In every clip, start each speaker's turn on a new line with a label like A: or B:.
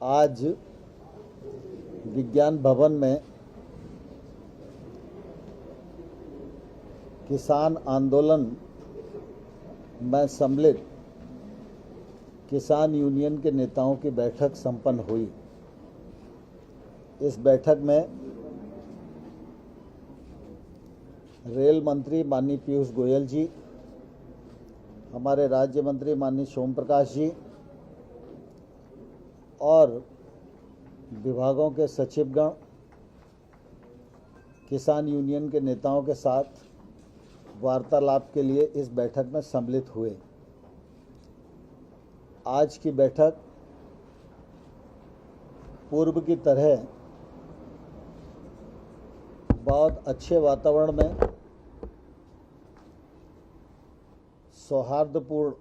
A: आज विज्ञान भवन में किसान आंदोलन में सम्मिलित किसान यूनियन के नेताओं की बैठक संपन्न हुई। इस बैठक में रेल मंत्री माननीय पीयूष गोयल जी, हमारे राज्य मंत्री माननीय सोम प्रकाश जी और विभागों के सचिवगण किसान यूनियन के नेताओं के साथ वार्तालाप के लिए इस बैठक में सम्मिलित हुए। आज की बैठक पूर्व की तरह बहुत अच्छे वातावरण में, सौहार्दपूर्ण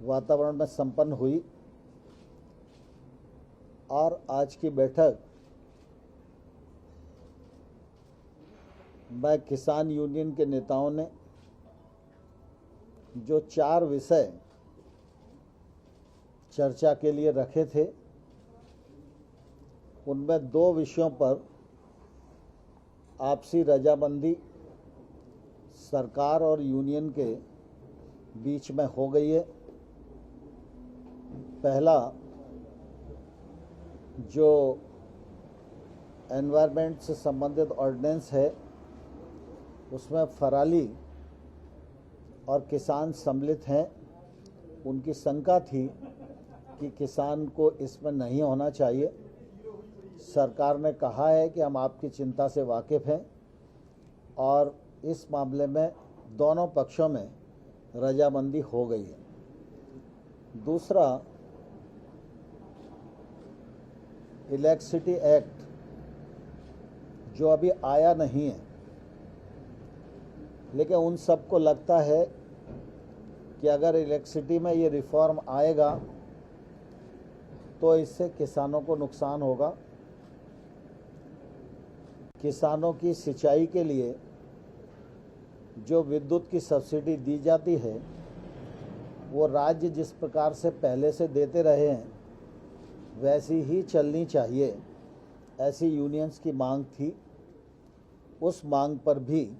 A: वातावरण में संपन्न हुई और आज की बैठक में किसान यूनियन के नेताओं ने जो 4 विषय चर्चा के लिए रखे थे, उनमें 2 विषयों पर आपसी रजामंदी सरकार और यूनियन के बीच में हो गई है। पहला जो एनवायरनमेंट से संबंधित ऑर्डिनेंस है, उसमें फराली और किसान सम्मिलित हैं। उनकी शंका थी कि किसान को इसमें नहीं होना चाहिए। सरकार ने कहा है कि हम आपकी चिंता से वाकिफ़ हैं और इस मामले में दोनों पक्षों में रजामंदी हो गई है। दूसरा, इलेक्ट्रिसिटी एक्ट जो अभी आया नहीं है, लेकिन उन सबको लगता है कि अगर इलेक्ट्रिसिटी में ये रिफॉर्म आएगा तो इससे किसानों को नुकसान होगा। किसानों की सिंचाई के लिए जो विद्युत की सब्सिडी दी जाती है, वो राज्य जिस प्रकार से पहले से देते रहे हैं वैसी ही चलनी चाहिए, ऐसी यूनियंस की मांग थी। उस मांग पर भी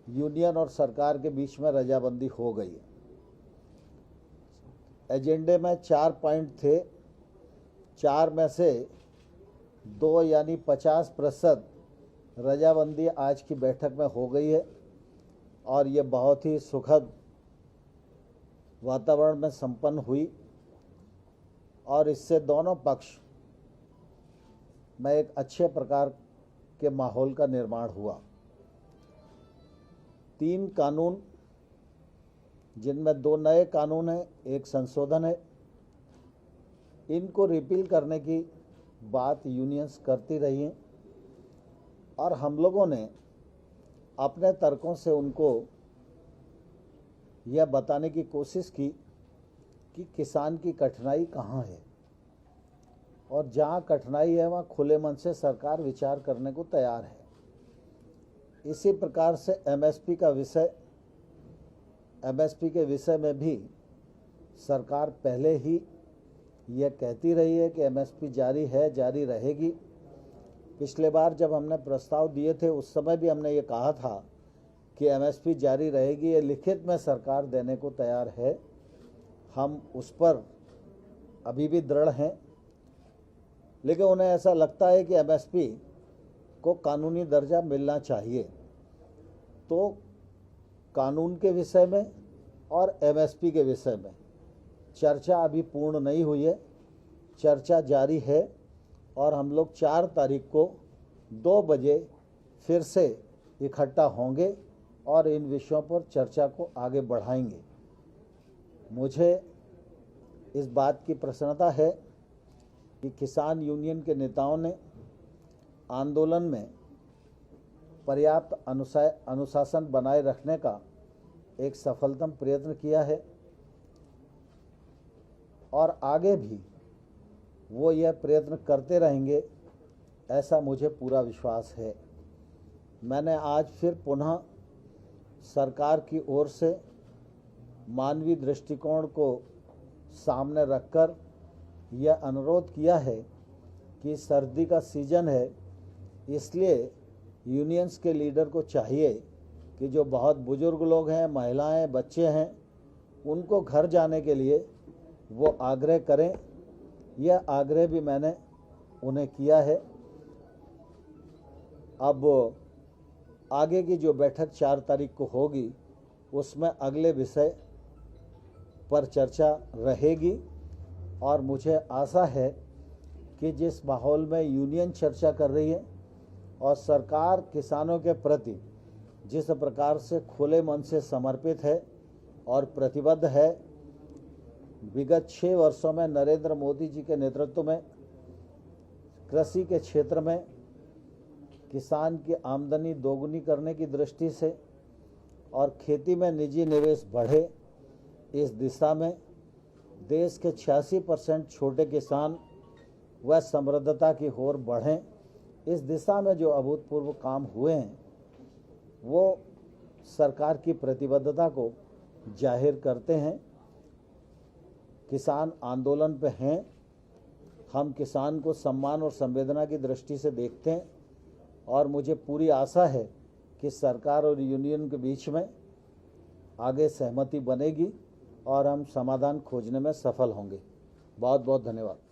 A: यूनियन और सरकार के बीच में रजामंदी हो गई है। एजेंडे में 4 पॉइंट थे, 4 में से 2 यानी 50% रजामंदी आज की बैठक में हो गई है और ये बहुत ही सुखद वातावरण में संपन्न हुई और इससे दोनों पक्ष में एक अच्छे प्रकार के माहौल का निर्माण हुआ। 3 कानून, जिनमें 2 नए कानून हैं, 1 संशोधन है, इनको रिपील करने की बात यूनियंस करती रही हैं और हम लोगों ने अपने तर्कों से उनको यह बताने की कोशिश की कि किसान की कठिनाई कहाँ है और जहाँ कठिनाई है वहाँ खुले मन से सरकार विचार करने को तैयार है। इसी प्रकार से एमएसपी के विषय में भी सरकार पहले ही यह कहती रही है कि एमएसपी जारी है, जारी रहेगी। पिछले बार जब हमने प्रस्ताव दिए थे उस समय भी हमने ये कहा था कि एमएसपी जारी रहेगी, ये लिखित में सरकार देने को तैयार है। हम उस पर अभी भी दृढ़ हैं, लेकिन उन्हें ऐसा लगता है कि एमएसपी को कानूनी दर्जा मिलना चाहिए। तो कानून के विषय में और एमएसपी के विषय में चर्चा अभी पूर्ण नहीं हुई है, चर्चा जारी है और हम लोग 4 तारीख को 2 बजे फिर से इकट्ठा होंगे और इन विषयों पर चर्चा को आगे बढ़ाएंगे। मुझे इस बात की प्रसन्नता है कि किसान यूनियन के नेताओं ने आंदोलन में पर्याप्त अनुशासन बनाए रखने का एक सफलतम प्रयत्न किया है और आगे भी वो यह प्रयत्न करते रहेंगे, ऐसा मुझे पूरा विश्वास है। मैंने आज फिर पुनः सरकार की ओर से मानवीय दृष्टिकोण को सामने रखकर यह अनुरोध किया है कि सर्दी का सीज़न है, इसलिए यूनियंस के लीडर को चाहिए कि जो बहुत बुजुर्ग लोग हैं, महिलाएं, बच्चे हैं, उनको घर जाने के लिए वो आग्रह करें। यह आग्रह भी मैंने उन्हें किया है। अब आगे की जो बैठक 4 तारीख को होगी उसमें अगले विषय पर चर्चा रहेगी और मुझे आशा है कि जिस माहौल में यूनियन चर्चा कर रही है और सरकार किसानों के प्रति जिस प्रकार से खुले मन से समर्पित है और प्रतिबद्ध है, विगत 6 वर्षों में नरेंद्र मोदी जी के नेतृत्व में कृषि के क्षेत्र में किसान की आमदनी दोगुनी करने की दृष्टि से और खेती में निजी निवेश बढ़े, इस दिशा में देश के 86% छोटे किसान व समृद्धता की ओर बढ़ें, इस दिशा में जो अभूतपूर्व काम हुए हैं वो सरकार की प्रतिबद्धता को जाहिर करते हैं। किसान आंदोलन पे हैं, हम किसान को सम्मान और संवेदना की दृष्टि से देखते हैं और मुझे पूरी आशा है कि सरकार और यूनियन के बीच में आगे सहमति बनेगी और हम समाधान खोजने में सफल होंगे। बहुत बहुत धन्यवाद।